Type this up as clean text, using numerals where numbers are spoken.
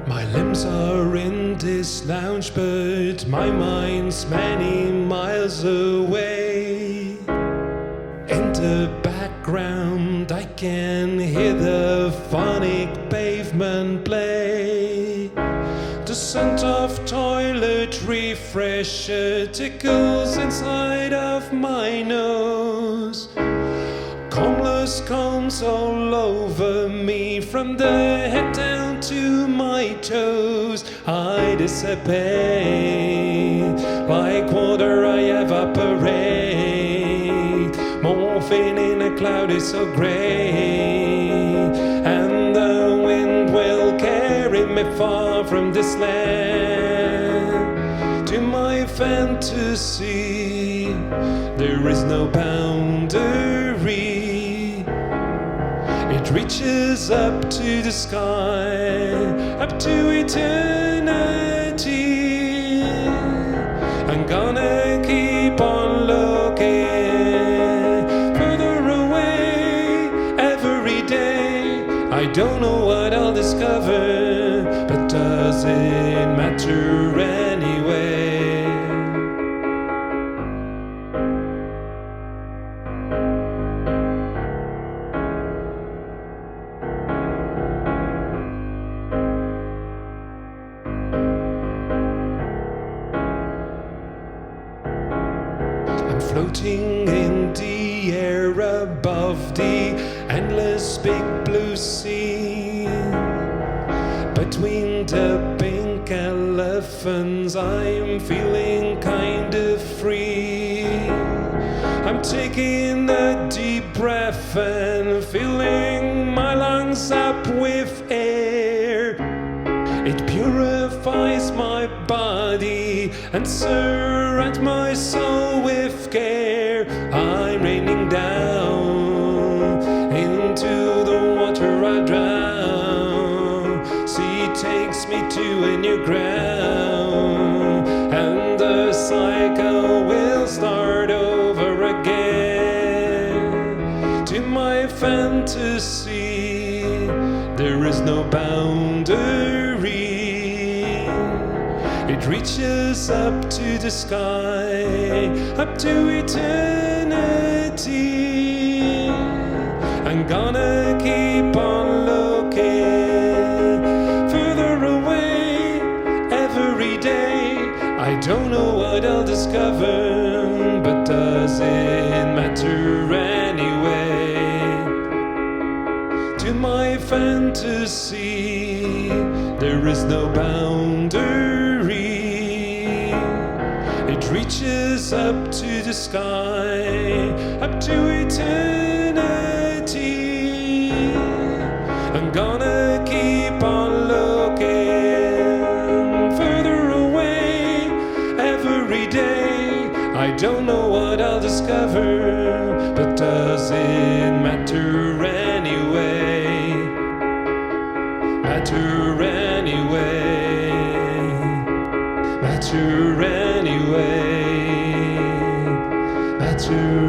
My limbs are in this lounge, but my mind's many miles away. In the background I can hear the phonic pavement play. The scent of toilet refresher tickles inside of my nose. Combless comes all over me, from the head down to my toes. I dissipate like water, I evaporate, morphine in a cloud is so grey, and the wind will carry me far from this land. To my fantasy there is no boundary. It reaches up to the sky, up to eternity. I'm gonna keep on looking further away every day. I don't know what I'll discover, but does it matter anyway? I'm floating in the air above the endless big blue sea. Between the pink elephants I'm feeling kind of free. I'm taking a deep breath and filling my lungs up with air. It purifies my body and surrounds my soul with care. I'm raining down into the water I drown. Sea takes me to a new ground, and the cycle will start over again. To my fantasy there is no boundary. It reaches up to the sky, up to eternity. I'm gonna keep on looking further away every day. I don't know what I'll discover, but does it matter anyway? To my fantasy there is no boundary. It reaches up to the sky, up to eternity. I'm gonna keep on looking further away every day. I don't know what I'll discover, but does it matter anyway? Matter anyway. Matter anyway. Matter